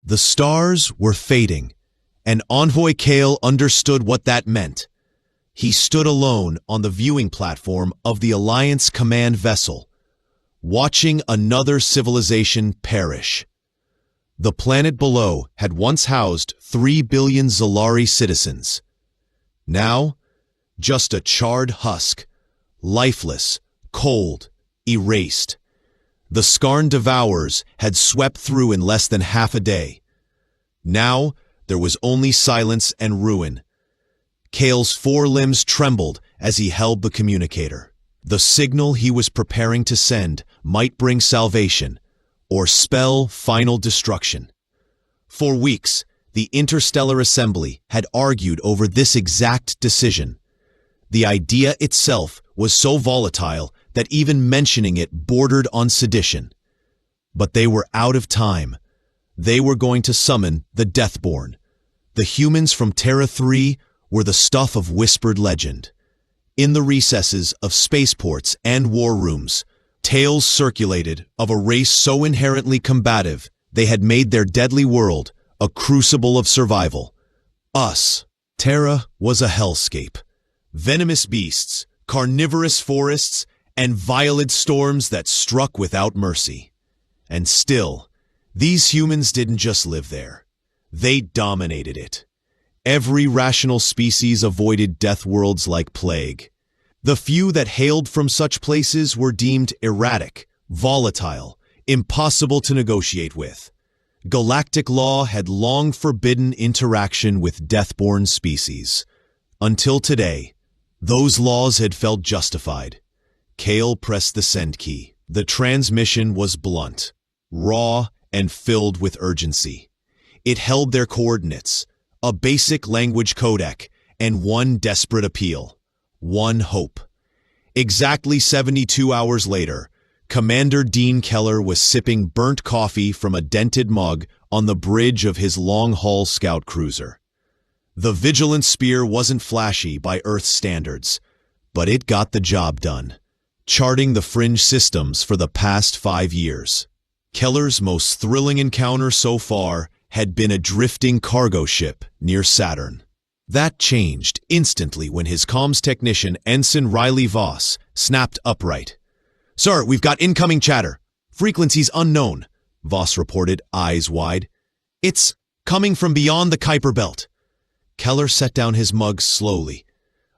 The stars were fading, and Envoy Kale understood what that meant. He stood alone on the viewing platform of the Alliance command vessel, watching another civilization perish. The planet below had once housed 3 billion Zalari citizens. Now, just a charred husk, lifeless, cold, erased. The Skarn Devourers had swept through in less than half a day. Now, there was only silence and ruin. Kale's 4 limbs trembled as he held the communicator. The signal he was preparing to send might bring salvation, or spell final destruction. For weeks, the Interstellar Assembly had argued over this exact decision. The idea itself was so volatile that even mentioning it bordered on sedition. But they were out of time. They were going to summon the Deathborn. The humans from Terra 3 were the stuff of whispered legend. In the recesses of spaceports and war rooms, tales circulated of a race so inherently combative they had made their deadly world a crucible of survival. Us. Terra was a hellscape. Venomous beasts, carnivorous forests, and violent storms that struck without mercy. And still, these humans didn't just live there. They dominated it. Every rational species avoided death worlds like plague. The few that hailed from such places were deemed erratic, volatile, impossible to negotiate with. Galactic law had long forbidden interaction with deathborn species. Until today, those laws had felt justified. Kale pressed the send key. The transmission was blunt, raw, and filled with urgency. It held their coordinates, a basic language codec, and one desperate appeal, one hope. Exactly 72 hours later, Commander Dean Keller was sipping burnt coffee from a dented mug on the bridge of his long-haul scout cruiser. The Vigilant Spear wasn't flashy by Earth standards, but it got the job done, charting the fringe systems for the past 5 years. Keller's most thrilling encounter so far had been a drifting cargo ship near Saturn. That changed instantly when his comms technician, Ensign Riley Voss, snapped upright. "Sir, we've got incoming chatter. Frequencies unknown," Voss reported, eyes wide. "It's coming from beyond the Kuiper Belt." Keller set down his mug slowly.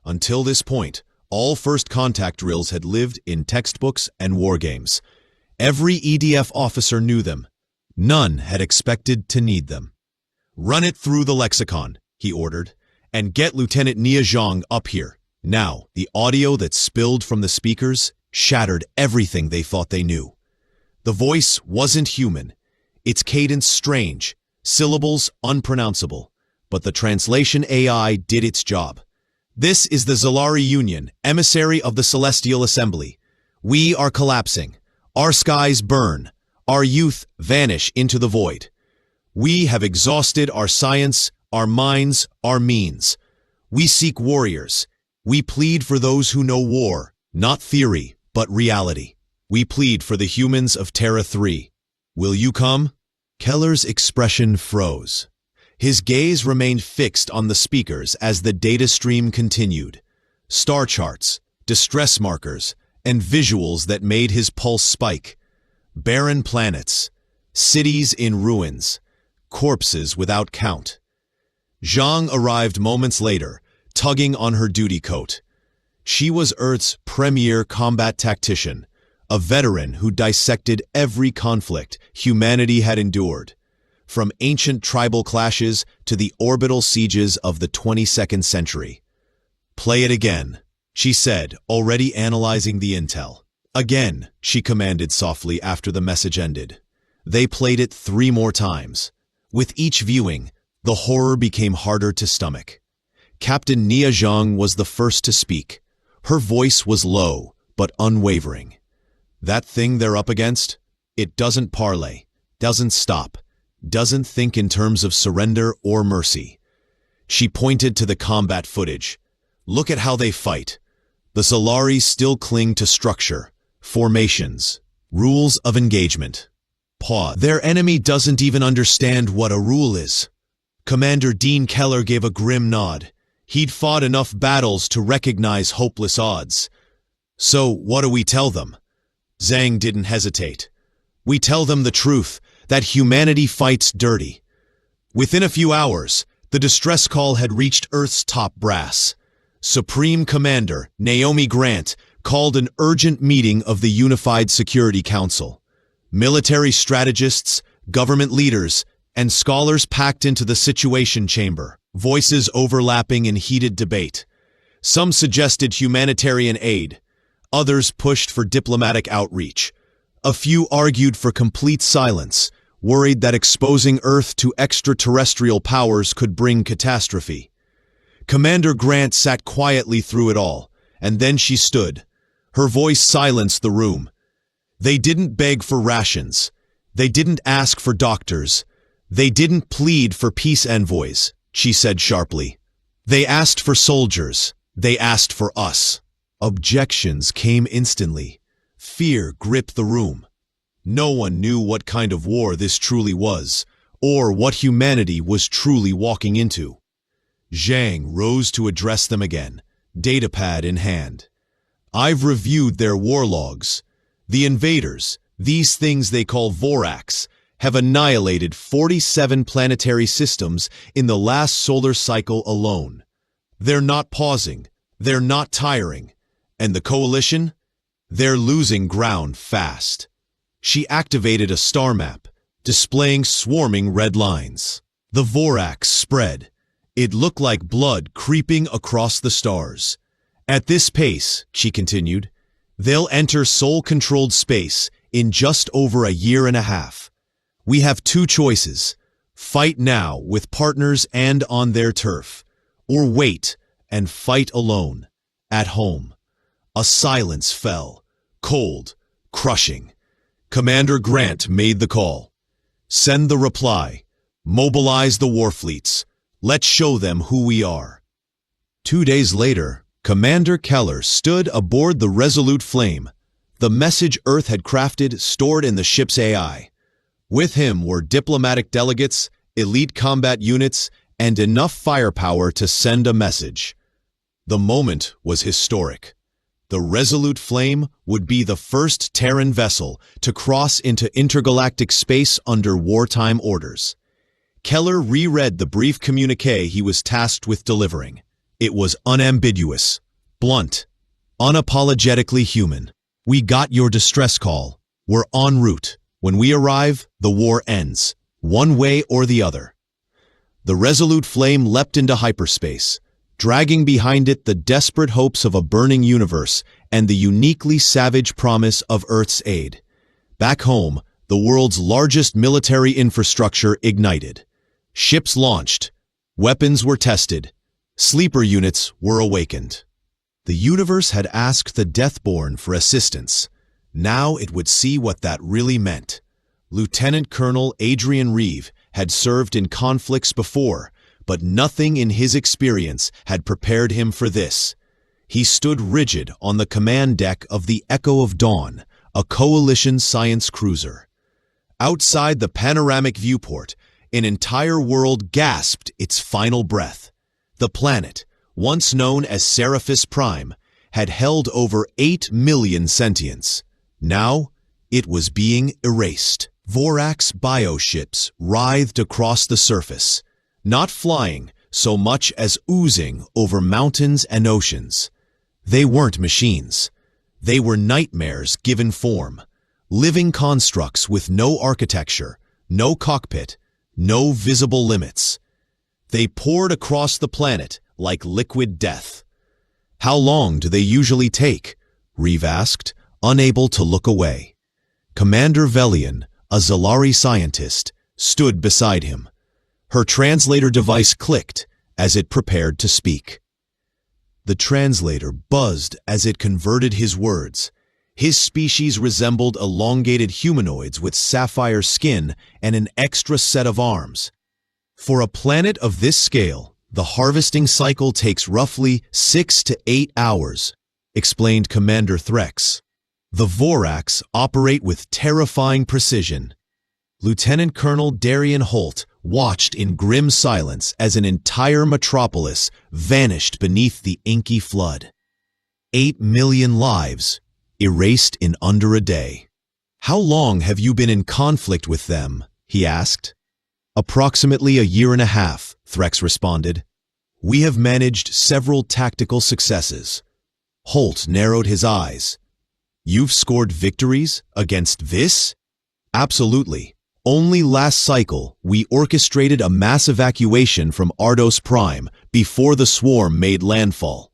Until this point, all first contact drills had lived in textbooks and wargames. Every EDF officer knew them. None had expected to need them. "Run it through the lexicon," he ordered, "and get Lieutenant Nia Zhang up here." Now, the audio that spilled from the speakers shattered everything they thought they knew. The voice wasn't human, its cadence strange, syllables unpronounceable, but the translation AI did its job. "This is the Zalari Union, emissary of the Celestial Assembly. We are collapsing. Our skies burn. Our youth vanish into the void. We have exhausted our science, our minds, our means. We seek warriors. We plead for those who know war, not theory, but reality. We plead for the humans of Terra 3. Will you come?" Keller's expression froze. His gaze remained fixed on the speakers as the data stream continued. Star charts, distress markers, and visuals that made his pulse spike. Barren planets, cities in ruins, corpses without count. Zhang arrived moments later, tugging on her duty coat. She was Earth's premier combat tactician, a veteran who dissected every conflict humanity had endured, from ancient tribal clashes to the orbital sieges of the 22nd century. "Play it again," she said, already analyzing the intel. "Again," she commanded softly after the message ended. They played it 3 more times. With each viewing, the horror became harder to stomach. Captain Nia Zhang was the first to speak. Her voice was low, but unwavering. "That thing they're up against, it doesn't parley, doesn't stop, doesn't think in terms of surrender or mercy." She pointed to the combat footage. "Look at how they fight. The Zalari still cling to structure, formations, rules of engagement. Pause. Their enemy doesn't even understand what a rule is. Commander Dean Keller gave a grim nod. He'd fought enough battles to recognize hopeless odds. So, what do we tell them? Zhang didn't hesitate. We tell them the truth, that humanity fights dirty. Within a few hours, the distress call had reached Earth's top brass. Supreme Commander Naomi Grant called an urgent meeting of the Unified Security Council. Military strategists, government leaders, and scholars packed into the Situation Chamber, voices overlapping in heated debate. Some suggested humanitarian aid. Others pushed for diplomatic outreach. A few argued for complete silence, worried that exposing Earth to extraterrestrial powers could bring catastrophe. Commander Grant sat quietly through it all, and then she stood. Her voice silenced the room. They didn't beg for rations. They didn't ask for doctors. They didn't plead for peace envoys, she said sharply. They asked for soldiers. They asked for us. Objections came instantly. Fear gripped the room. No one knew what kind of war this truly was, or what humanity was truly walking into. Zhang rose to address them again, datapad in hand. I've reviewed their war logs. The invaders, these things they call Vorax, have annihilated 47 planetary systems in the last solar cycle alone. They're not pausing. They're not tiring. And the coalition? They're losing ground fast. She activated a star map, displaying swarming red lines. The Vorax spread. It looked like blood creeping across the stars. At this pace, she continued, they'll enter Sol-controlled space in just over a year and a half. We have two choices: fight now with partners and on their turf, or wait and fight alone, at home. A silence fell, cold, crushing. Commander Grant made the call. Send the reply. Mobilize the warfleets. Let's show them who we are. 2 days later, Commander Keller stood aboard the Resolute Flame, the message Earth had crafted stored in the ship's AI. With him were diplomatic delegates, elite combat units, and enough firepower to send a message. The moment was historic. The Resolute Flame would be the first Terran vessel to cross into intergalactic space under wartime orders. Keller reread the brief communiqué he was tasked with delivering. It was unambiguous, blunt, unapologetically human. We got your distress call. We're en route. When we arrive, the war ends, one way or the other. The Resolute Flame leapt into hyperspace, dragging behind it the desperate hopes of a burning universe and the uniquely savage promise of Earth's aid. Back home, the world's largest military infrastructure ignited. Ships launched. Weapons were tested. Sleeper units were awakened. The universe had asked the Deathborn for assistance. Now it would see what that really meant. Lieutenant Colonel Adrian Reeve had served in conflicts before, but nothing in his experience had prepared him for this. He stood rigid on the command deck of the Echo of Dawn, a coalition science cruiser. Outside the panoramic viewport, an entire world gasped its final breath. The planet, once known as Seraphis Prime, had held over 8 million sentients. Now, it was being erased. Vorax bioships writhed across the surface, not flying so much as oozing over mountains and oceans. They weren't machines. They were nightmares given form, living constructs with no architecture, no cockpit, no visible limits. They poured across the planet like liquid death. How long do they usually take? Reeve asked, unable to look away. Commander Velian, a Zalari scientist, stood beside him. Her translator device clicked as it prepared to speak. The translator buzzed as it converted his words. His species resembled elongated humanoids with sapphire skin and an extra set of arms. For a planet of this scale, the harvesting cycle takes roughly 6 to 8 hours, explained Commander Threx. The Vorax operate with terrifying precision. Lieutenant Colonel Darian Holt watched in grim silence as an entire metropolis vanished beneath the inky flood. 8 million lives erased in under a day. "How long have you been in conflict with them?" he asked. "Approximately a year and a half," Threx responded. "We have managed several tactical successes." Holt narrowed his eyes. "You've scored victories against this?" "Absolutely. Only last cycle, we orchestrated a mass evacuation from Ardos Prime before the swarm made landfall.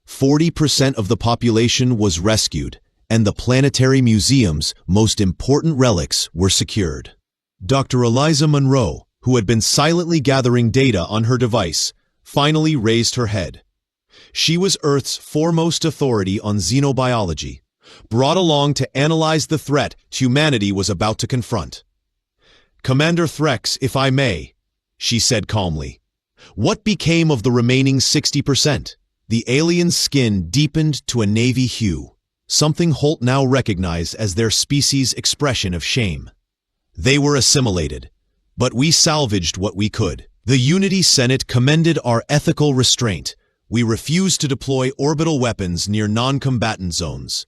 40% of the population was rescued, and the planetary museum's most important relics were secured." Dr. Eliza Monroe, who had been silently gathering data on her device, finally raised her head. She was Earth's foremost authority on xenobiology, brought along to analyze the threat humanity was about to confront. "Commander Threx, if I may," she said calmly, "what became of the remaining 60%? The alien's skin deepened to a navy hue, something Holt now recognized as their species' expression of shame. "They were assimilated, but we salvaged what we could. The Unity Senate commended our ethical restraint. We refused to deploy orbital weapons near non-combatant zones."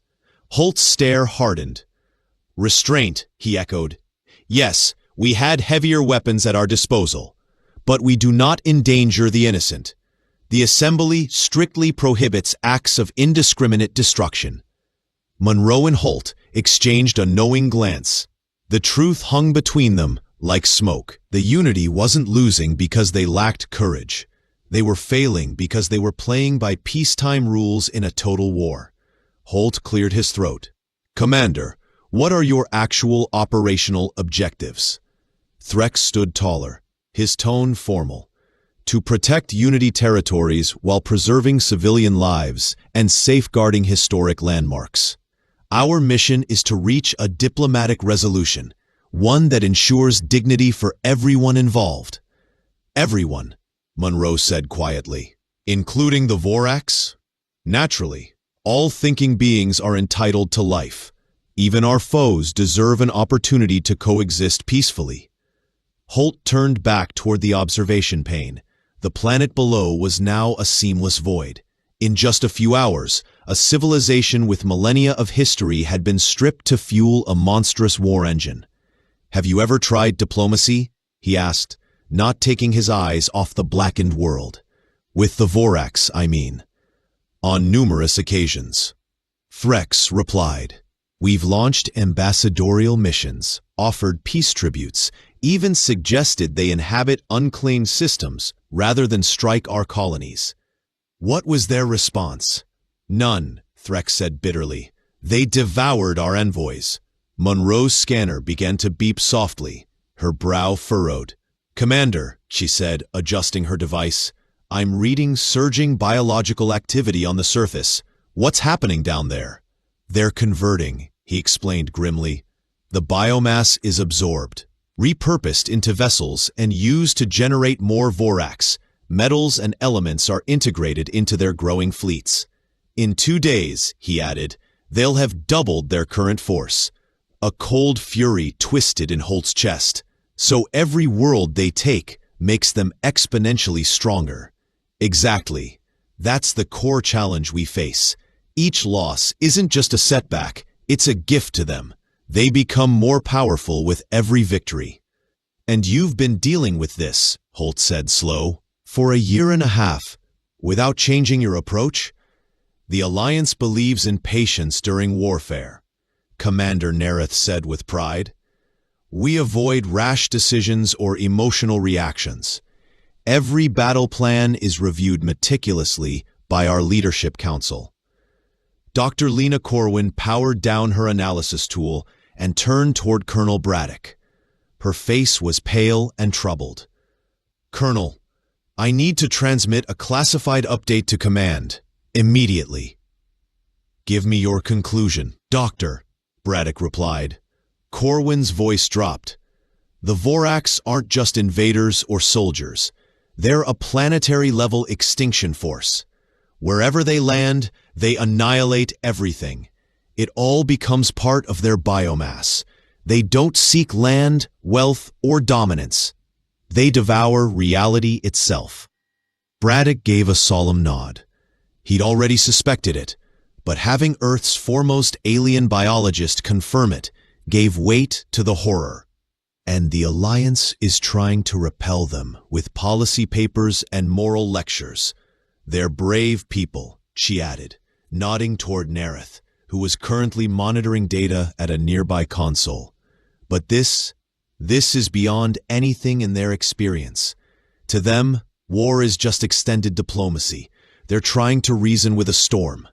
Holt's stare hardened. "Restraint," he echoed. "Yes, we had heavier weapons at our disposal, but we do not endanger the innocent. The Assembly strictly prohibits acts of indiscriminate destruction." Monroe and Holt exchanged a knowing glance. The truth hung between them like smoke. The Unity wasn't losing because they lacked courage. They were failing because they were playing by peacetime rules in a total war. Holt cleared his throat. "Commander, what are your actual operational objectives?" Threx stood taller, his tone formal. "To protect Unity territories while preserving civilian lives and safeguarding historic landmarks. Our mission is to reach a diplomatic resolution, one that ensures dignity for everyone involved." "Everyone," Monroe said quietly. "Including the Vorax?" "Naturally. All thinking beings are entitled to life. Even our foes deserve an opportunity to coexist peacefully." Holt turned back toward the observation pane. The planet below was now a seamless void. In just a few hours, a civilization with millennia of history had been stripped to fuel a monstrous war engine. "Have you ever tried diplomacy?" he asked, not taking his eyes off the blackened world. "With the Vorax, I mean." "On numerous occasions." Threx replied. "We've launched ambassadorial missions, offered peace tributes, even suggested they inhabit unclaimed systems rather than strike our colonies." "What was their response?" "None," Threx said bitterly. "They devoured our envoys." Monroe's scanner began to beep softly, her brow furrowed. "Commander," she said, adjusting her device, "I'm reading surging biological activity on the surface. What's happening down there?" "They're converting," he explained grimly. "The biomass is absorbed, repurposed into vessels and used to generate more Vorax. Metals and elements are integrated into their growing fleets. In 2 days," he added, "they'll have doubled their current force." A cold fury twisted in Holt's chest. "So every world they take makes them exponentially stronger." "Exactly. That's the core challenge we face. Each loss isn't just a setback, it's a gift to them. They become more powerful with every victory." "And you've been dealing with this," Holt said slow, "for a year and a half, without changing your approach?" "The Alliance believes in patience during warfare," Commander Nereth said with pride. "We avoid rash decisions or emotional reactions. Every battle plan is reviewed meticulously by our Leadership Council." Dr. Lena Corwin powered down her analysis tool and turned toward Colonel Braddock. Her face was pale and troubled. "Colonel, I need to transmit a classified update to command, immediately." "Give me your conclusion, Doctor," Braddock replied. Corwin's voice dropped. "The Vorax aren't just invaders or soldiers. They're a planetary-level extinction force. Wherever they land, they annihilate everything. It all becomes part of their biomass. They don't seek land, wealth, or dominance. They devour reality itself. Braddock gave a solemn nod. He'd already suspected it, but having Earth's foremost alien biologist confirm it gave weight to the horror. And the Alliance is trying to repel them with policy papers and moral lectures. They're brave people, she added, nodding toward Nereth, who was currently monitoring data at a nearby console. But this is beyond anything in their experience. To them, war is just extended diplomacy. They're trying to reason with a storm.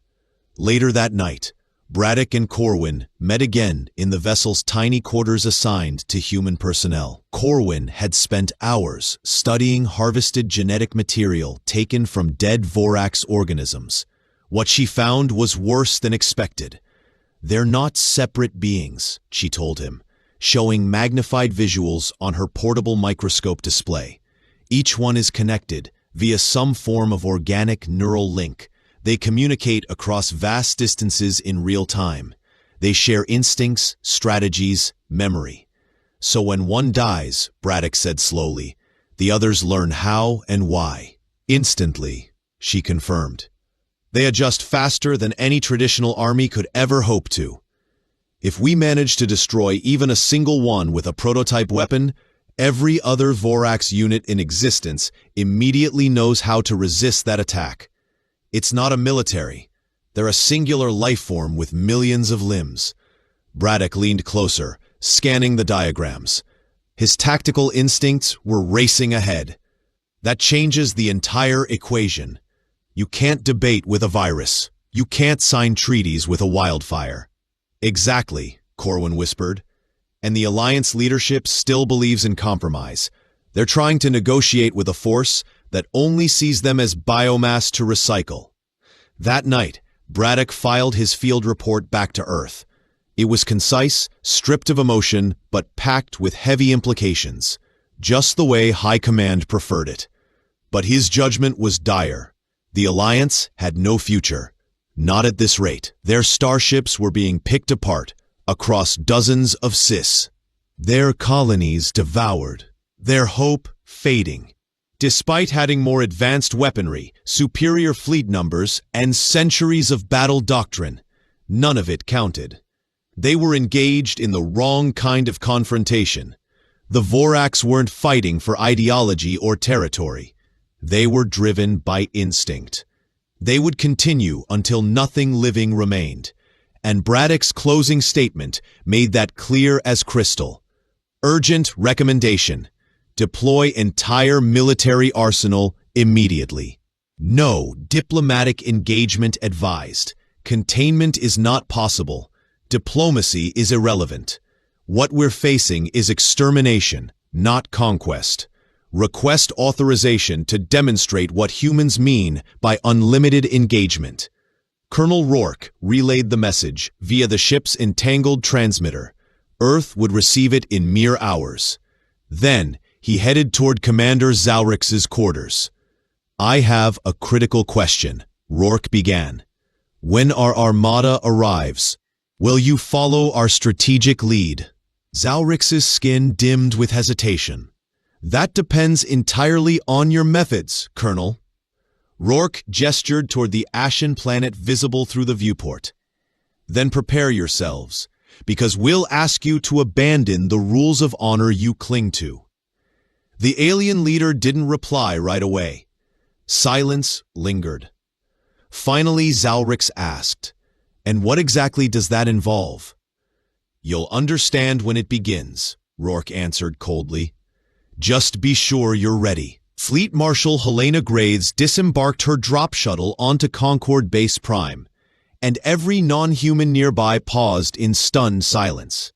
Later that night, Braddock and Corwin met again in the vessel's tiny quarters assigned to human personnel. Corwin had spent hours studying harvested genetic material taken from dead Vorax organisms. What she found was worse than expected. They're not separate beings, she told him, showing magnified visuals on her portable microscope display. Each one is connected via some form of organic neural link. They communicate across vast distances in real time. They share instincts, strategies, memory. So when one dies, Braddock said slowly, the others learn how and why. Instantly, she confirmed. They adjust faster than any traditional army could ever hope to. If we manage to destroy even a single one with a prototype weapon, every other Vorax unit in existence immediately knows how to resist that attack. It's not a military. They're a singular life form with millions of limbs. Braddock leaned closer, scanning the diagrams. His tactical instincts were racing ahead. That changes the entire equation. You can't debate with a virus. You can't sign treaties with a wildfire. Exactly, Corwin whispered. And the Alliance leadership still believes in compromise. They're trying to negotiate with a force that only sees them as biomass to recycle. That night, Braddock filed his field report back to Earth. It was concise, stripped of emotion, but packed with heavy implications, just the way High Command preferred it. But his judgment was dire. The Alliance had no future. Not at this rate. Their starships were being picked apart across dozens of sys. Their colonies devoured. Their hope fading. Despite having more advanced weaponry, superior fleet numbers, and centuries of battle doctrine, none of it counted. They were engaged in the wrong kind of confrontation. The Vorax weren't fighting for ideology or territory. They were driven by instinct. They would continue until nothing living remained. And Braddock's closing statement made that clear as crystal. Urgent recommendation. Deploy entire military arsenal immediately. No diplomatic engagement advised. Containment is not possible. Diplomacy is irrelevant. What we're facing is extermination, not conquest. Request authorization to demonstrate what humans mean by unlimited engagement. Colonel Rourke relayed the message via the ship's entangled transmitter. Earth would receive it in mere hours. Then, he headed toward Commander Zalrix's quarters. I have a critical question, Rourke began. When our armada arrives, will you follow our strategic lead? Zalrix's skin dimmed with hesitation. That depends entirely on your methods, Colonel. Rourke gestured toward the ashen planet visible through the viewport. Then prepare yourselves, because we'll ask you to abandon the rules of honor you cling to. The alien leader didn't reply right away. Silence lingered. Finally, Zalrix asked, "And what exactly does that involve?" "You'll understand when it begins," Rourke answered coldly. "Just be sure you're ready." Fleet Marshal Helena Graves disembarked her drop shuttle onto Concord Base Prime, and every non-human nearby paused in stunned silence.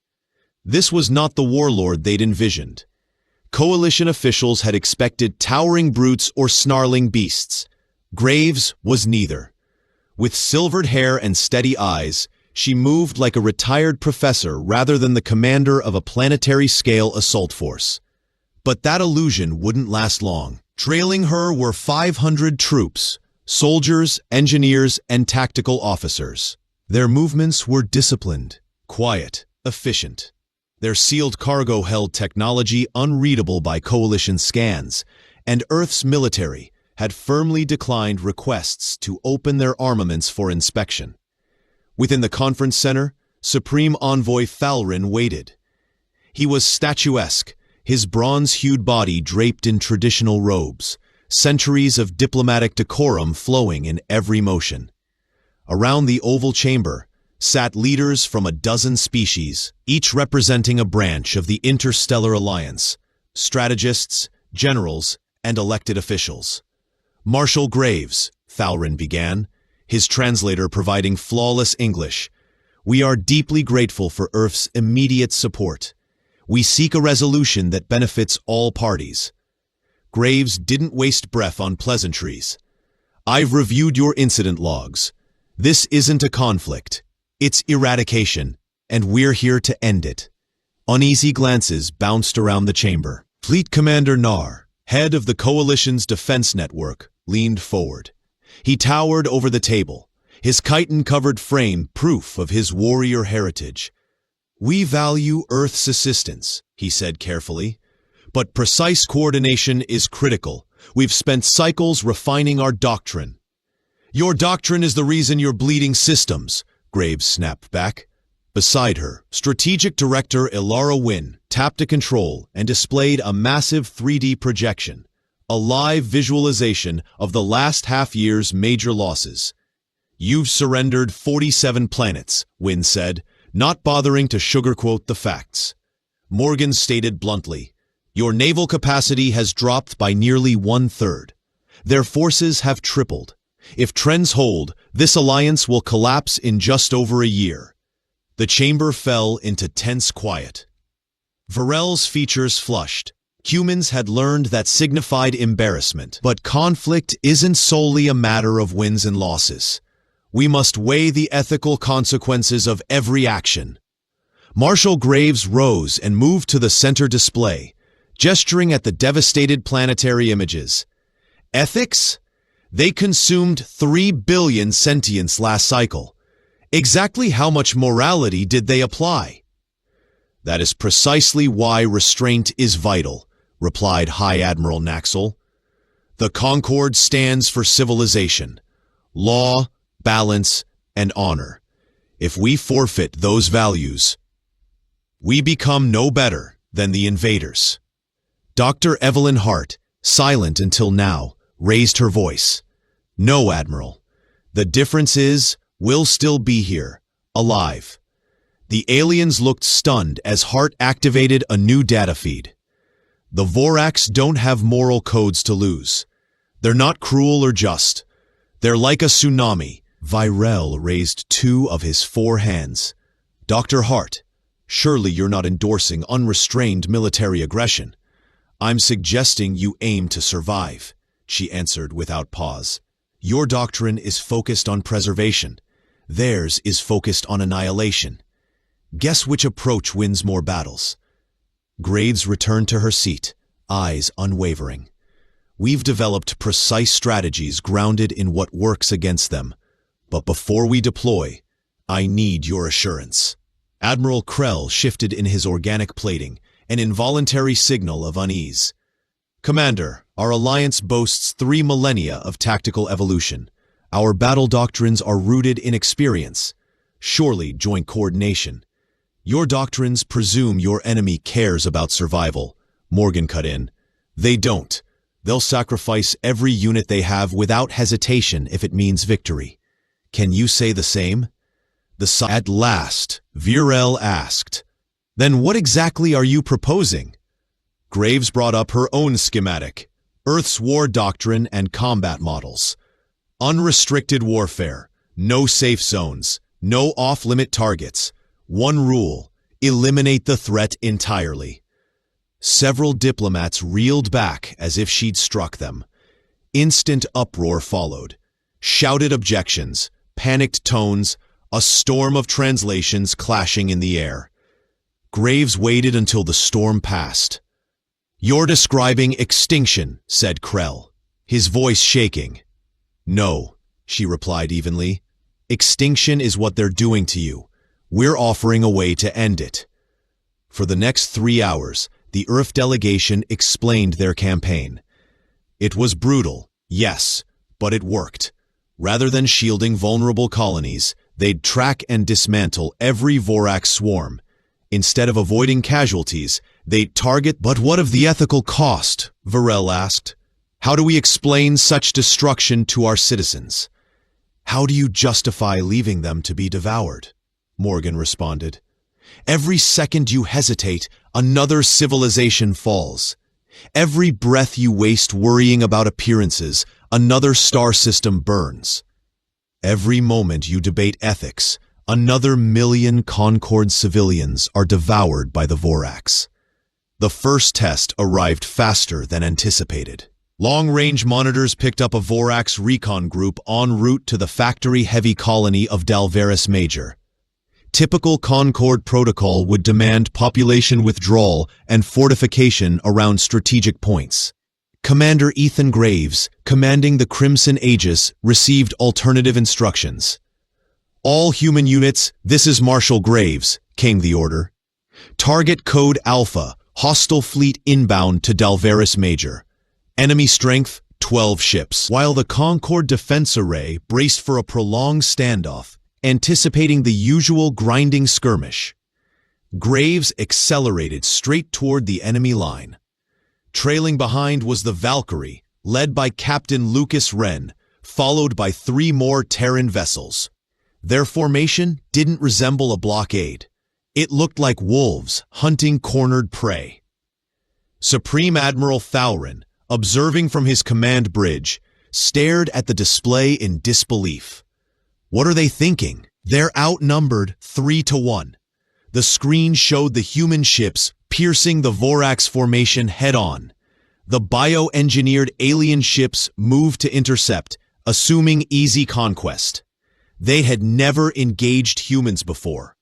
This was not the warlord they'd envisioned. Coalition officials had expected towering brutes or snarling beasts. Graves was neither. With silvered hair and steady eyes, she moved like a retired professor rather than the commander of a planetary-scale assault force. But that illusion wouldn't last long. Trailing her were 500 troops, soldiers, engineers, and tactical officers. Their movements were disciplined, quiet, efficient. Their sealed cargo held technology unreadable by Coalition scans, and Earth's military had firmly declined requests to open their armaments for inspection. Within the conference center, Supreme Envoy Falrin waited. He was statuesque, his bronze-hued body draped in traditional robes, centuries of diplomatic decorum flowing in every motion. Around the oval chamber sat leaders from a dozen species, each representing a branch of the Interstellar Alliance, strategists, generals, and elected officials. Marshal Graves, Falrin began, his translator providing flawless English. We are deeply grateful for Earth's immediate support. We seek a resolution that benefits all parties. Graves didn't waste breath on pleasantries. I've reviewed your incident logs. This isn't a conflict. It's eradication, and we're here to end it. Uneasy glances bounced around the chamber. Fleet Commander Nar, head of the Coalition's defense network, leaned forward. He towered over the table, his chitin-covered frame proof of his warrior heritage. We value Earth's assistance, he said carefully, but precise coordination is critical. We've spent cycles refining our doctrine. Your doctrine is the reason you're bleeding systems, Graves snapped back. Beside her, Strategic Director Ilara Wynn tapped a control and displayed a massive 3D projection, a live visualization of the last half-year's major losses. You've surrendered 47 planets, Wynn said, not bothering to sugarcoat the facts. Morgan stated bluntly, your naval capacity has dropped by nearly 1/3. Their forces have tripled. If trends hold, this alliance will collapse in just over a year. The chamber fell into tense quiet. Varel's features flushed. Humans had learned that signified embarrassment. But conflict isn't solely a matter of wins and losses. We must weigh the ethical consequences of every action. Marshal Graves rose and moved to the center display, gesturing at the devastated planetary images. Ethics? They consumed 3 billion sentience last cycle. Exactly how much morality did they apply? That is precisely why restraint is vital, replied High Admiral Naxel. The Concord stands for civilization, law, balance, and honor. If we forfeit those values, we become no better than the invaders. Dr. Evelyn Hart, silent until now, raised her voice. No, Admiral. The difference is, we'll still be here, alive. The aliens looked stunned as Hart activated a new data feed. The Vorax don't have moral codes to lose. They're not cruel or just. They're like a tsunami. Virel raised 2 of his 4 hands. Dr. Hart, surely you're not endorsing unrestrained military aggression. I'm suggesting you aim to survive, she answered without pause. Your doctrine is focused on preservation. Theirs is focused on annihilation. Guess which approach wins more battles? Graves returned to her seat, eyes unwavering. We've developed precise strategies grounded in what works against them. But before we deploy, I need your assurance. Admiral Krell shifted in his organic plating, an involuntary signal of unease. Commander, our alliance boasts 3 millennia of tactical evolution. Our battle doctrines are rooted in experience. Surely joint coordination. Your doctrines presume your enemy cares about survival. Morgan cut in. They don't. They'll sacrifice every unit they have without hesitation if it means victory. Can you say the same? At last, Virel asked. Then what exactly are you proposing? Graves brought up her own schematic, Earth's war doctrine and combat models. Unrestricted warfare, no safe zones, no off-limit targets. One rule, eliminate the threat entirely. Several diplomats reeled back as if she'd struck them. Instant uproar followed. Shouted objections, panicked tones, a storm of translations clashing in the air. Graves waited until the storm passed. You're describing extinction, said Krell, his voice shaking. No, she replied evenly. Extinction is what they're doing to you. We're offering a way to end it. For the next 3 hours, the Earth delegation explained their campaign. It was brutal, yes, but it worked. Rather than shielding vulnerable colonies, they'd track and dismantle every Vorax swarm. Instead of avoiding casualties, they'd target— "But what of the ethical cost?" Varel asked. "How do we explain such destruction to our citizens?" "How do you justify leaving them to be devoured?" Morgan responded. "Every second you hesitate, another civilization falls. Every breath you waste worrying about appearances, another star system burns. Every moment you debate ethics, another million Concord civilians are devoured by the Vorax." The first test arrived faster than anticipated. Long-range monitors picked up a Vorax recon group en route to the factory-heavy colony of Dalveris Major. Typical Concord protocol would demand population withdrawal and fortification around strategic points. Commander Ethan Graves, commanding the Crimson Aegis, received alternative instructions. "All human units, this is Marshal Graves," came the order. "Target code Alpha, hostile fleet inbound to Dalveris Major. Enemy strength, 12 ships." While the Concord Defense Array braced for a prolonged standoff, anticipating the usual grinding skirmish, Graves accelerated straight toward the enemy line. Trailing behind was the Valkyrie, led by Captain Lucas Wren, followed by 3 more Terran vessels. Their formation didn't resemble a blockade. It looked like wolves hunting cornered prey. Supreme Admiral Thaurin, observing from his command bridge, stared at the display in disbelief. What are they thinking? They're outnumbered 3-1. The screen showed the human ships piercing the Vorax formation head-on. The bioengineered alien ships moved to intercept, assuming easy conquest. They had never engaged humans before.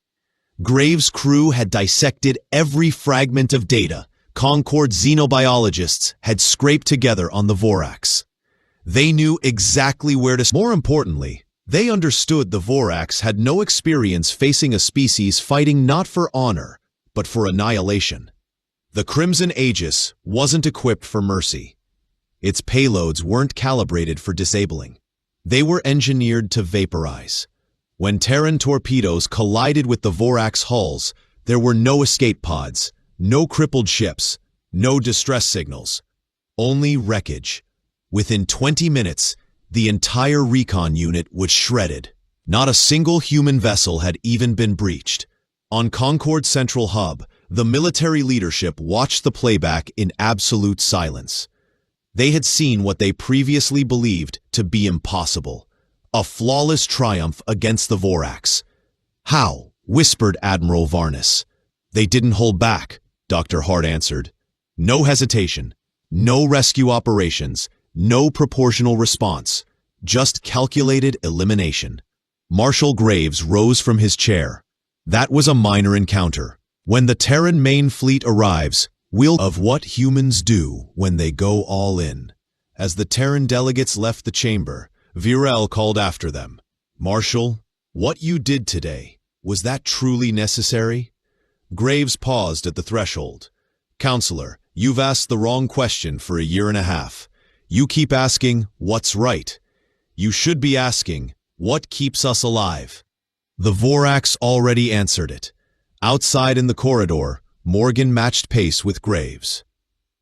Graves' crew had dissected every fragment of data Concord xenobiologists had scraped together on the Vorax. They knew exactly where to— More importantly, they understood the Vorax had no experience facing a species fighting not for honor, but for annihilation. The Crimson Aegis wasn't equipped for mercy. Its payloads weren't calibrated for disabling. They were engineered to vaporize. When Terran torpedoes collided with the Vorax hulls, there were no escape pods, no crippled ships, no distress signals. Only wreckage. Within 20 minutes, the entire recon unit was shredded. Not a single human vessel had even been breached. On Concord Central Hub, the military leadership watched the playback in absolute silence. They had seen what they previously believed to be impossible. A flawless triumph against the Vorax. "How?" whispered Admiral Varnus. "They didn't hold back," Dr. Hart answered. "No hesitation, no rescue operations, no proportional response, just calculated elimination." Marshal Graves rose from his chair. "That was a minor encounter. When the Terran main fleet arrives, we'll— of what humans do when they go all in." As the Terran delegates left the chamber, Virel called after them. "Marshal, what you did today, was that truly necessary?" Graves paused at the threshold. "Counselor, you've asked the wrong question for 1.5 years. You keep asking, what's right? You should be asking, what keeps us alive?" The Vorax already answered it. Outside in the corridor, Morgan matched pace with Graves.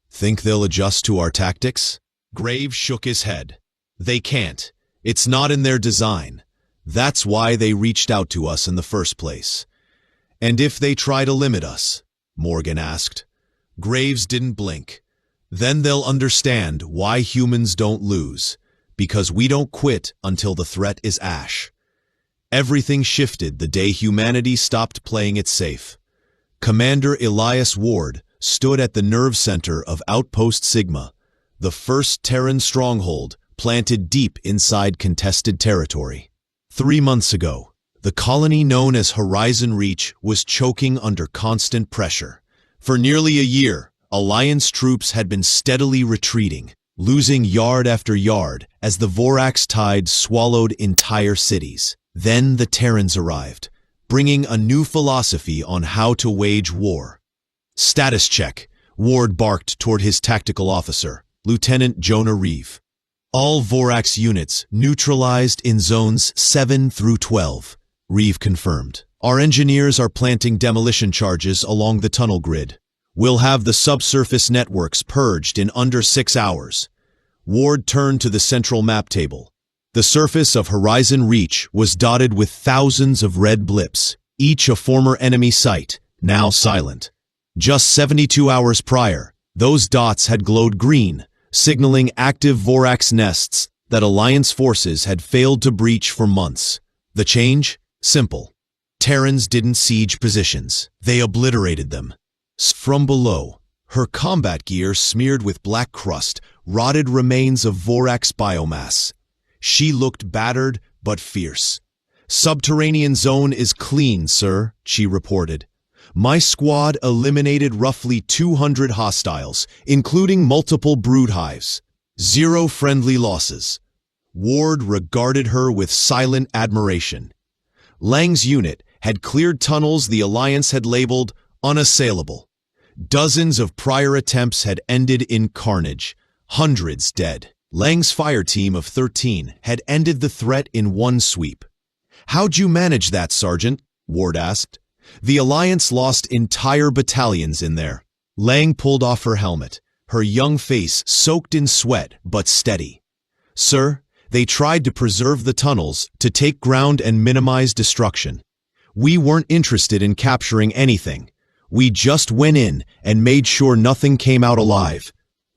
"Think they'll adjust to our tactics?" Graves shook his head. "They can't. It's not in their design. That's why they reached out to us in the first place." "And if they try to limit us?" Morgan asked. Graves didn't blink. "Then they'll understand why humans don't lose, because we don't quit until the threat is ash." Everything shifted the day humanity stopped playing it safe. Commander Elias Ward stood at the nerve center of Outpost Sigma, the first Terran stronghold planted deep inside contested territory. 3 months ago, the colony known as Horizon Reach was choking under constant pressure. For nearly a year, Alliance troops had been steadily retreating, losing yard after yard as the Vorax tide swallowed entire cities. Then the Terrans arrived, bringing a new philosophy on how to wage war. Status check, Ward barked toward his tactical officer, Lieutenant Jonah Reeve. All Vorax units neutralized in zones 7 through 12, Reeve confirmed. Our engineers are planting demolition charges along the tunnel grid. We'll have the subsurface networks purged in under 6 hours. Ward turned to the central map table. The surface of Horizon Reach was dotted with thousands of red blips, each a former enemy site, now silent. Just 72 hours prior, those dots had glowed green, signaling active Vorax nests that Alliance forces had failed to breach for months. The change? Simple. Terrans didn't siege positions. They obliterated them. From below, her combat gear smeared with black crust, rotted remains of Vorax biomass. She looked battered but fierce. "Subterranean zone is clean, sir," she reported. "My squad eliminated roughly 200 hostiles, including multiple brood hives. 0 friendly losses." Ward regarded her with silent admiration. Lang's unit had cleared tunnels the Alliance had labeled unassailable. Dozens of prior attempts had ended in carnage, hundreds dead. Lang's fire team of 13 had ended the threat in one sweep. "How'd you manage that, Sergeant?" Ward asked. "The Alliance lost entire battalions in there." Lang pulled off her helmet, her young face soaked in sweat but steady. "Sir, they tried to preserve the tunnels, to take ground and minimize destruction. We weren't interested in capturing anything. We just went in and made sure nothing came out alive.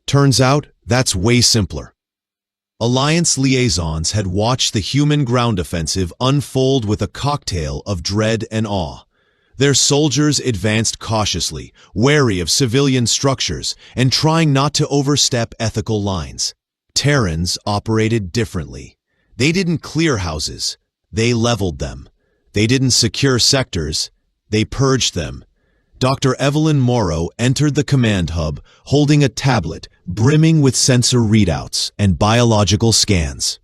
Turns out, that's way simpler." Alliance liaisons had watched the human ground offensive unfold with a cocktail of dread and awe. Their soldiers advanced cautiously, wary of civilian structures, and trying not to overstep ethical lines. Terrans operated differently. They didn't clear houses, they leveled them. They didn't secure sectors, they purged them. Dr. Evelyn Morrow entered the command hub holding a tablet brimming with sensor readouts and biological scans.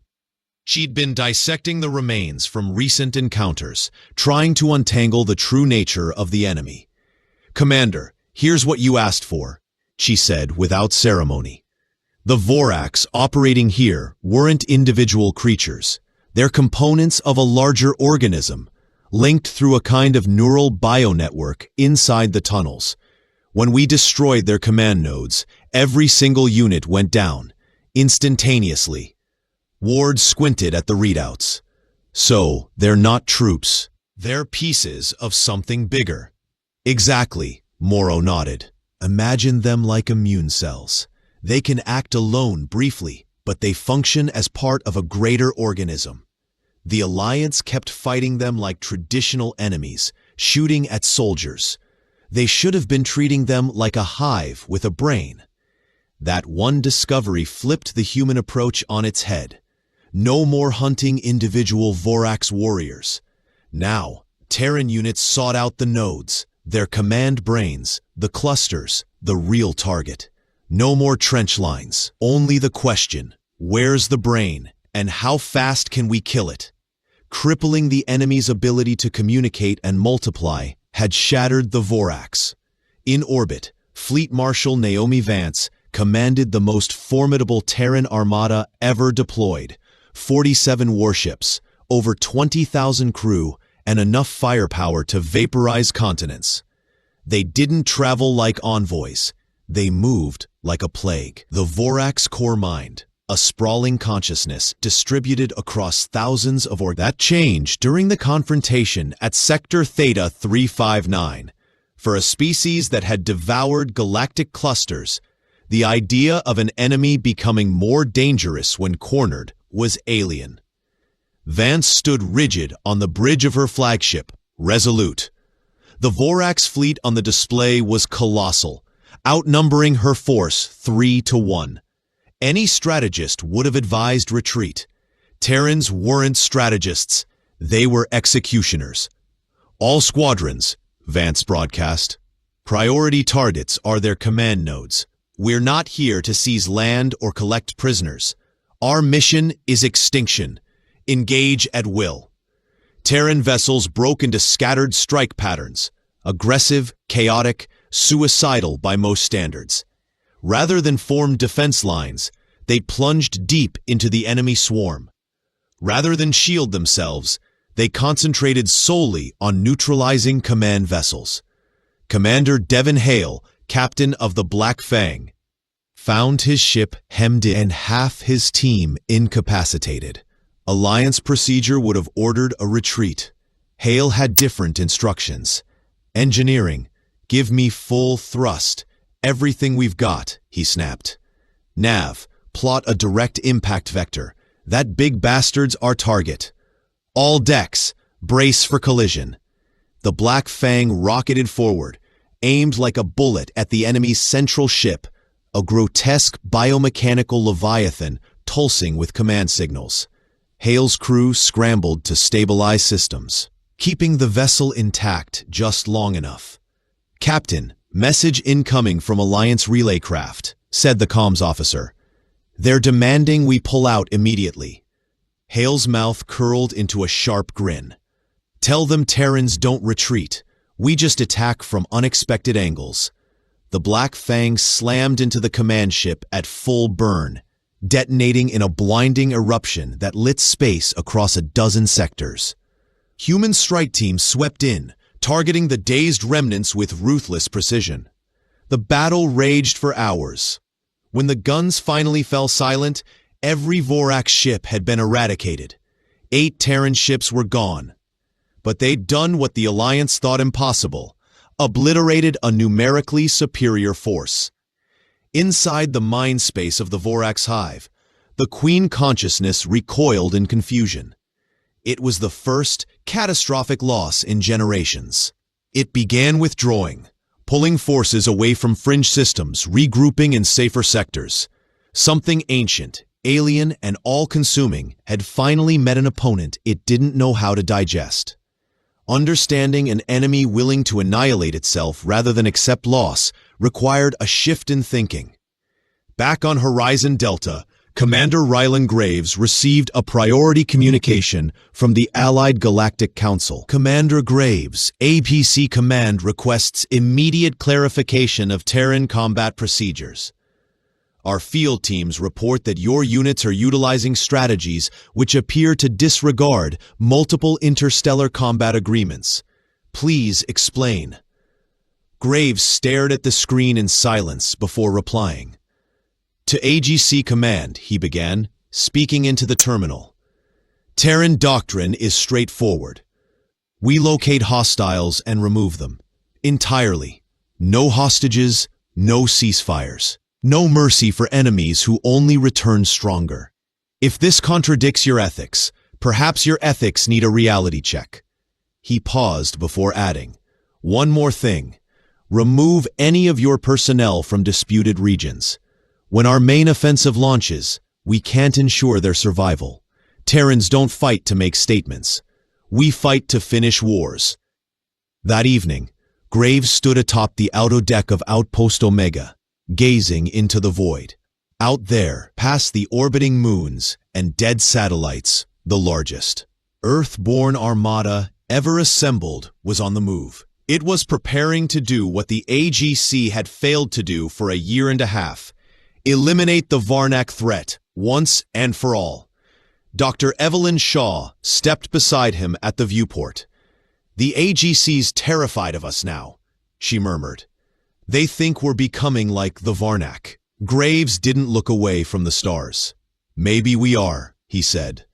She'd been dissecting the remains from recent encounters, trying to untangle the true nature of the enemy. "Commander, here's what you asked for," she said without ceremony. "The Vorax operating here weren't individual creatures. They're components of a larger organism, linked through a kind of neural bionetwork inside the tunnels. When we destroyed their command nodes, every single unit went down, instantaneously." Ward squinted at the readouts. "So, they're not troops. They're pieces of something bigger." "Exactly," Morrow nodded. "Imagine them like immune cells. They can act alone briefly, but they function as part of a greater organism. The Alliance kept fighting them like traditional enemies, shooting at soldiers. They should have been treating them like a hive with a brain." That one discovery flipped the human approach on its head. No more hunting individual Vorax warriors. Now, Terran units sought out the nodes, their command brains, the clusters, the real target. No more trench lines, only the question, where's the brain, and how fast can we kill it? Crippling the enemy's ability to communicate and multiply had shattered the Vorax. In orbit, Fleet Marshal Naomi Vance commanded the most formidable Terran armada ever deployed. 47 warships, over 20,000 crew, and enough firepower to vaporize continents. They didn't travel like envoys. They moved like a plague. The Vorax core mind, a sprawling consciousness distributed across thousands of That changed during the confrontation at Sector Theta 359. For a species that had devoured galactic clusters, the idea of an enemy becoming more dangerous when cornered was alien. Vance stood rigid on the bridge of her flagship, resolute. The Vorax fleet on the display was colossal, outnumbering her force 3-1. Any strategist would have advised retreat. Terrans weren't strategists, they were executioners. "All squadrons," Vance broadcast. "Priority targets are their command nodes. We're not here to seize land or collect prisoners. Our mission is extinction. Engage at will." Terran vessels broke into scattered strike patterns, aggressive, chaotic, suicidal by most standards. Rather than form defense lines, they plunged deep into the enemy swarm. Rather than shield themselves, they concentrated solely on neutralizing command vessels. Commander Devon Hale, captain of the Black Fang, found his ship hemmed in and half his team incapacitated. Alliance procedure would have ordered a retreat. Hale had different instructions. Engineering, give me full thrust. Everything we've got, he snapped. Nav, plot a direct impact vector. That big bastard's our target. All decks, brace for collision. The Black Fang rocketed forward, aimed like a bullet at the enemy's central ship, a grotesque biomechanical leviathan pulsing with command signals. Hale's crew scrambled to stabilize systems, keeping the vessel intact just long enough. "Captain, message incoming from Alliance relay craft," said the comms officer. "They're demanding we pull out immediately." Hale's mouth curled into a sharp grin. "Tell them Terrans don't retreat. We just attack from unexpected angles." The Black Fang slammed into the command ship at full burn, detonating in a blinding eruption that lit space across a dozen sectors. Human strike teams swept in, targeting the dazed remnants with ruthless precision. The battle raged for hours. When the guns finally fell silent, every Vorak ship had been eradicated. 8 Terran ships were gone. But they'd done what the Alliance thought impossible, obliterated a numerically superior force. Inside the mind space of the Vorax hive, the Queen consciousness recoiled in confusion. It was the first catastrophic loss in generations. It began withdrawing, pulling forces away from fringe systems, regrouping in safer sectors. Something ancient, alien, and all-consuming had finally met an opponent it didn't know how to digest. Understanding an enemy willing to annihilate itself rather than accept loss required a shift in thinking. Back on Horizon Delta, Commander Rylan Graves received a priority communication from the Allied Galactic Council. "Commander Graves, APC Command requests immediate clarification of Terran combat procedures. Our field teams report that your units are utilizing strategies which appear to disregard multiple interstellar combat agreements. Please explain." Graves stared at the screen in silence before replying. "To AGC Command," he began, speaking into the terminal. "Terran doctrine is straightforward. We locate hostiles and remove them. Entirely. No hostages, no ceasefires. No mercy for enemies who only return stronger. If this contradicts your ethics, perhaps your ethics need a reality check." He paused before adding, "One more thing. Remove any of your personnel from disputed regions. When our main offensive launches, we can't ensure their survival. Terrans don't fight to make statements. We fight to finish wars." That evening, Graves stood atop the auto deck of Outpost Omega, gazing into the void. Out there, past the orbiting moons and dead satellites, the largest Earth-born armada ever assembled was on the move. It was preparing to do what the AGC had failed to do for a year and a half: eliminate the Varnak threat once and for all. Dr. Evelyn Shaw stepped beside him at the viewport. "The AGC's terrified of us now," she murmured. "They think we're becoming like the Varnak." Graves didn't look away from the stars. "Maybe we are," he said.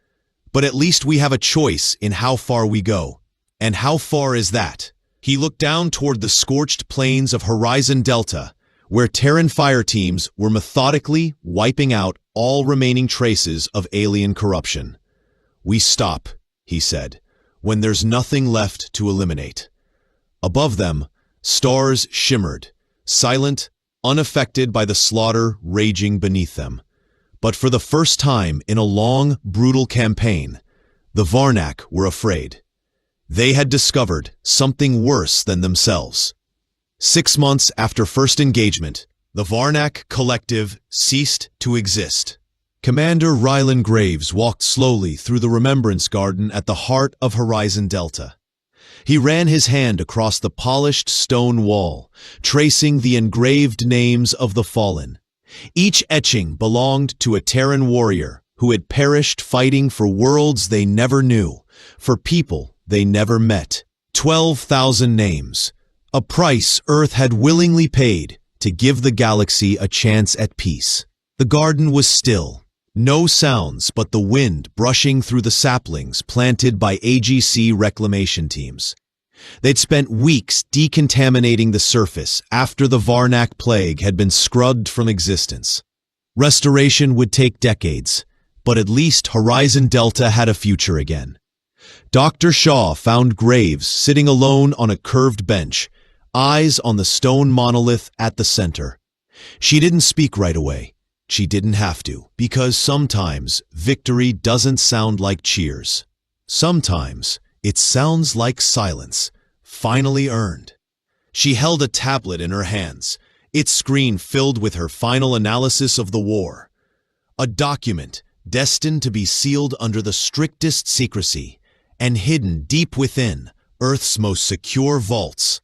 "But at least we have a choice in how far we go. And how far is that?" He looked down toward the scorched plains of Horizon Delta, where Terran fire teams were methodically wiping out all remaining traces of alien corruption. "We stop," he said, "when there's nothing left to eliminate." Above them, stars shimmered, silent, unaffected by the slaughter raging beneath them. But for the first time in a long, brutal campaign, the Varnak were afraid. They had discovered something worse than themselves. 6 months after first engagement, the Varnak Collective ceased to exist. Commander Rylan Graves walked slowly through the Remembrance Garden at the heart of Horizon Delta. He ran his hand across the polished stone wall, tracing the engraved names of the fallen. Each etching belonged to a Terran warrior who had perished fighting for worlds they never knew, for people they never met. 12,000 names, a price Earth had willingly paid to give the galaxy a chance at peace. The garden was still. No sounds but the wind brushing through the saplings planted by AGC reclamation teams. They'd spent weeks decontaminating the surface after the Varnak plague had been scrubbed from existence. Restoration would take decades, but at least Horizon Delta had a future again. Dr. Shaw found Graves sitting alone on a curved bench, eyes on the stone monolith at the center. She didn't speak right away. She didn't have to, because sometimes victory doesn't sound like cheers. Sometimes it sounds like silence, finally earned. She held a tablet in her hands, its screen filled with her final analysis of the war. A document destined to be sealed under the strictest secrecy and hidden deep within Earth's most secure vaults.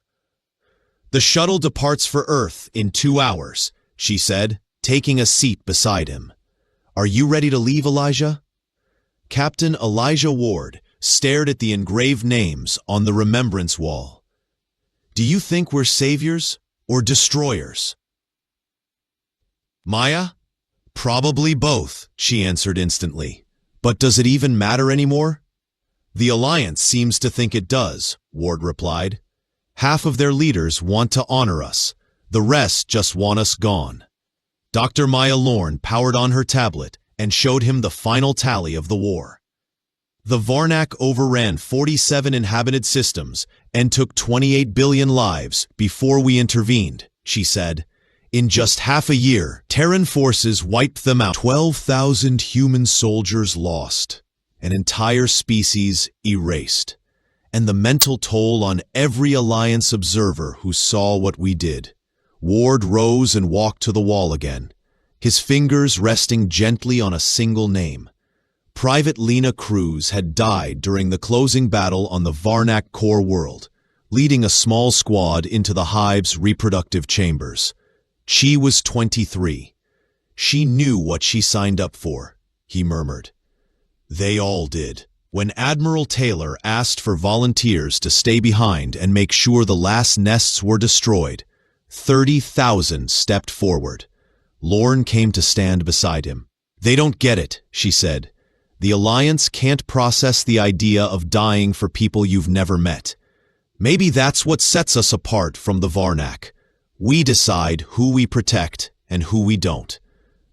"The shuttle departs for Earth in 2 hours," she said, taking a seat beside him. "Are you ready to leave, Elijah?" Captain Elijah Ward stared at the engraved names on the remembrance wall. "Do you think we're saviors or destroyers?" "Maya? Probably both," she answered instantly. "But does it even matter anymore?" "The Alliance seems to think it does," Ward replied. "Half of their leaders want to honor us. The rest just want us gone." Dr. Maya Lorne powered on her tablet and showed him the final tally of the war. "The Varnak overran 47 inhabited systems and took 28 billion lives before we intervened," she said. "In just half a year, Terran forces wiped them out. 12,000 human soldiers lost, an entire species erased, and the mental toll on every Alliance observer who saw what we did." Ward rose and walked to the wall again, his fingers resting gently on a single name. Private Lena Cruz had died during the closing battle on the Varnak core world, leading a small squad into the hive's reproductive chambers. She was 23. "She knew what she signed up for," he murmured. "They all did." When Admiral Taylor asked for volunteers to stay behind and make sure the last nests were destroyed, 30,000 stepped forward. Lorne came to stand beside him. "They don't get it," she said. "The Alliance can't process the idea of dying for people you've never met. Maybe that's what sets us apart from the Varnak. We decide who we protect and who we don't.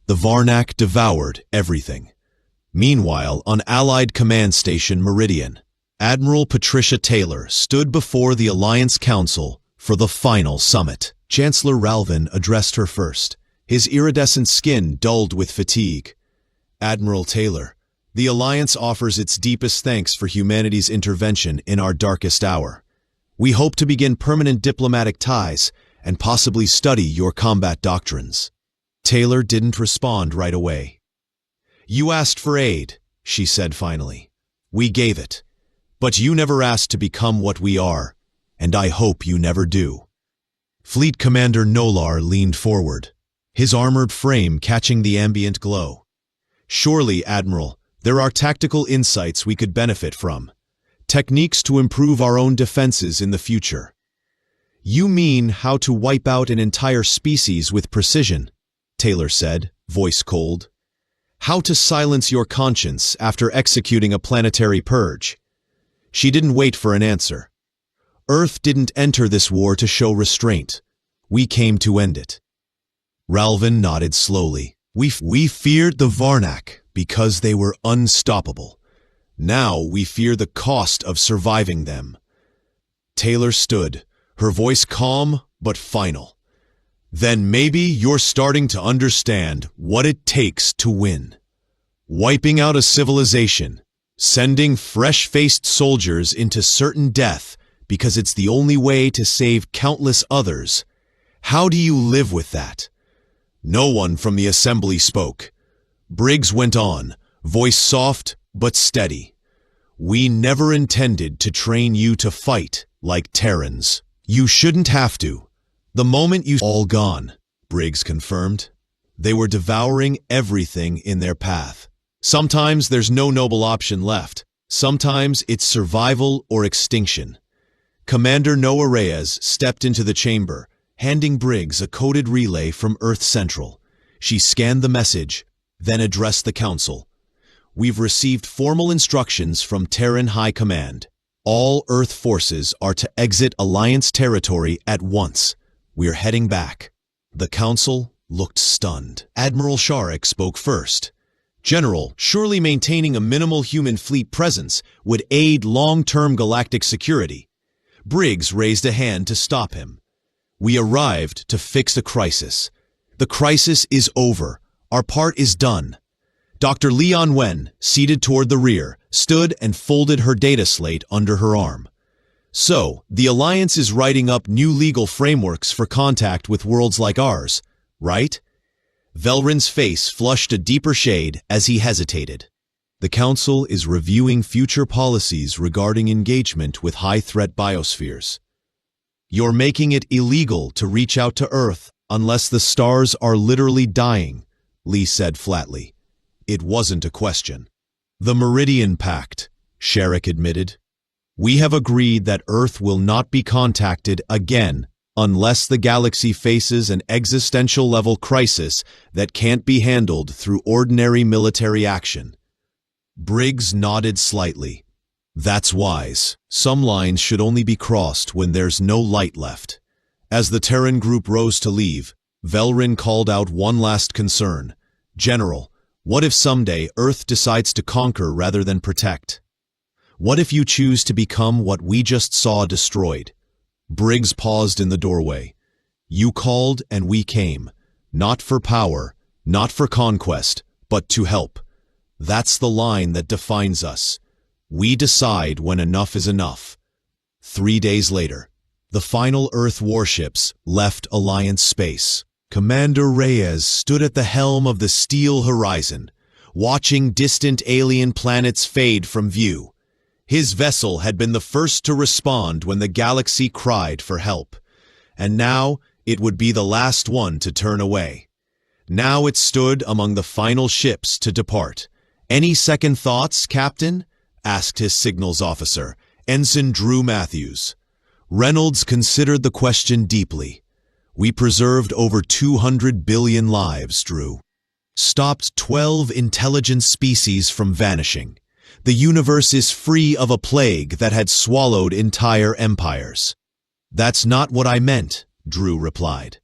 The Varnak devoured everything." Meanwhile, on Allied Command Station Meridian, Admiral Patricia Taylor stood before the Alliance Council for the final summit. Chancellor Ralvin addressed her first, his iridescent skin dulled with fatigue. "Admiral Taylor, the Alliance offers its deepest thanks for humanity's intervention in our darkest hour. We hope to begin permanent diplomatic ties and possibly study your combat doctrines." Taylor didn't respond right away. "You asked for aid," she said finally. "We gave it. But you never asked to become what we are, and I hope you never do." Fleet Commander Nolar leaned forward, his armored frame catching the ambient glow. "Surely, Admiral, there are tactical insights we could benefit from. Techniques to improve our own defenses in the future." "You mean how to wipe out an entire species with precision," Taylor said, voice cold. "How to silence your conscience after executing a planetary purge." She didn't wait for an answer. "Earth didn't enter this war to show restraint. We came to end it." Ralvin nodded slowly. We feared the Varnak because they were unstoppable. Now we fear the cost of surviving them." Taylor stood, her voice calm but final. "Then maybe you're starting to understand what it takes to win. Wiping out a civilization, sending fresh-faced soldiers into certain death because it's the only way to save countless others. How do you live with that?" No one from the assembly spoke. Briggs went on, voice soft but steady. We never intended to train you to fight like Terrans. You shouldn't have to. The moment you all gone, Briggs confirmed. They were devouring everything in their path. Sometimes there's no noble option left. Sometimes it's survival or extinction. Commander Noah Reyes stepped into the chamber, handing Briggs a coded relay from Earth Central. She scanned the message, then addressed the Council. We've received formal instructions from Terran High Command. All Earth forces are to exit Alliance territory at once. We're heading back. The Council looked stunned. Admiral Sharik spoke first. General, surely maintaining a minimal human fleet presence would aid long-term galactic security. Briggs raised a hand to stop him. We arrived to fix a crisis. The crisis is over. Our part is done. Dr. Leon Wen, seated toward the rear, stood and folded her data slate under her arm. So, the Alliance is writing up new legal frameworks for contact with worlds like ours, right? Velrin's face flushed a deeper shade as he hesitated. The Council is reviewing future policies regarding engagement with high-threat biospheres. You're making it illegal to reach out to Earth unless the stars are literally dying, Lee said flatly. It wasn't a question. The Meridian Pact, Sharik admitted. We have agreed that Earth will not be contacted again unless the galaxy faces an existential-level crisis that can't be handled through ordinary military action. Briggs nodded slightly. That's wise. Some lines should only be crossed when there's no light left. As the Terran group rose to leave, Velrin called out one last concern. General, what if someday Earth decides to conquer rather than protect? What if you choose to become what we just saw destroyed? Briggs paused in the doorway. You called and we came. Not for power, not for conquest, but to help. That's the line that defines us. We decide when enough is enough. 3 days later, the final Earth warships left Alliance space. Commander Reyes stood at the helm of the Steel Horizon, watching distant alien planets fade from view. His vessel had been the first to respond when the galaxy cried for help, and now it would be the last one to turn away. Now it stood among the final ships to depart. Any second thoughts, Captain? Asked his signals officer, Ensign Drew Matthews. Reynolds considered the question deeply. We preserved over 200 billion lives, Drew. Stopped 12 intelligent species from vanishing. The universe is free of a plague that had swallowed entire empires. That's not what I meant, Drew replied.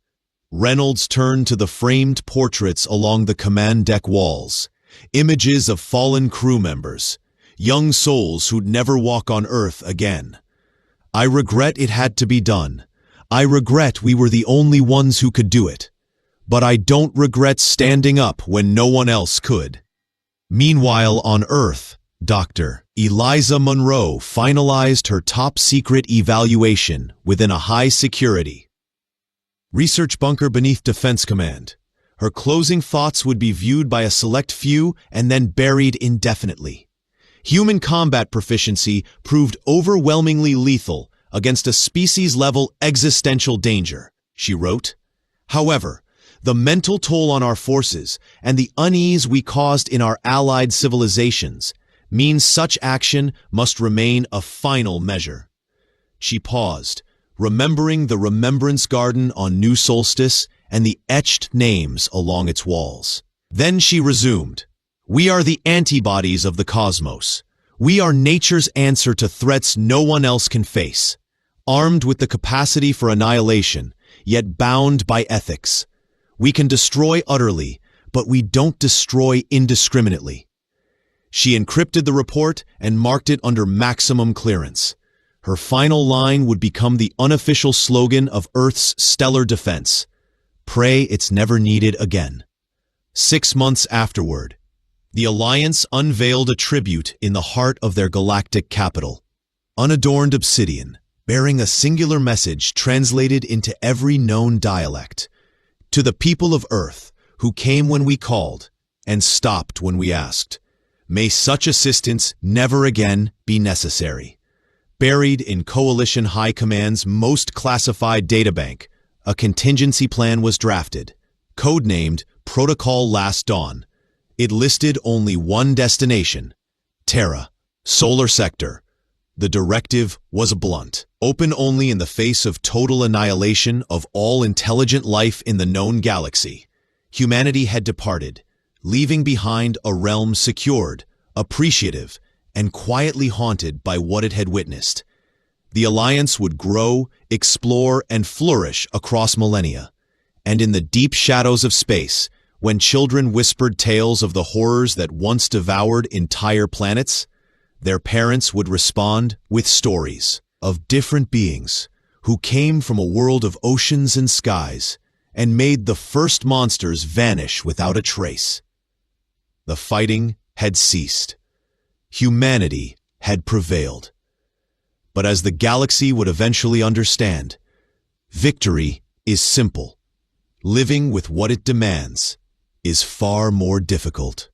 Reynolds turned to the framed portraits along the command deck walls. Images of fallen crew members, young souls who'd never walk on Earth again. I regret it had to be done. I regret we were the only ones who could do it. But I don't regret standing up when no one else could. Meanwhile, on Earth, Dr. Eliza Monroe finalized her top-secret evaluation within a high-security research bunker beneath Defense Command. Her closing thoughts would be viewed by a select few and then buried indefinitely. Human combat proficiency proved overwhelmingly lethal against a species-level existential danger, she wrote. However, the mental toll on our forces and the unease we caused in our allied civilizations means such action must remain a final measure. She paused, remembering the Remembrance Garden on New Solstice and the etched names along its walls. Then she resumed, We are the antibodies of the cosmos. We are nature's answer to threats no one else can face. Armed with the capacity for annihilation, yet bound by ethics. We can destroy utterly, but we don't destroy indiscriminately. She encrypted the report and marked it under maximum clearance. Her final line would become the unofficial slogan of Earth's stellar defense. Pray it's never needed again. 6 months afterward, the Alliance unveiled a tribute in the heart of their galactic capital. Unadorned obsidian, bearing a singular message translated into every known dialect. To the people of Earth, who came when we called and stopped when we asked. May such assistance never again be necessary. Buried in Coalition High Command's most classified databank, a contingency plan was drafted, codenamed Protocol Last Dawn. It listed only one destination, Terra, Solar Sector. The directive was blunt. Open only in the face of total annihilation of all intelligent life in the known galaxy. Humanity had departed, leaving behind a realm secured, appreciative, and quietly haunted by what it had witnessed. The Alliance would grow, explore, and flourish across millennia. And in the deep shadows of space, when children whispered tales of the horrors that once devoured entire planets, their parents would respond with stories of different beings who came from a world of oceans and skies and made the first monsters vanish without a trace. The fighting had ceased. Humanity had prevailed. But as the galaxy would eventually understand, victory is simple. Living with what it demands is far more difficult.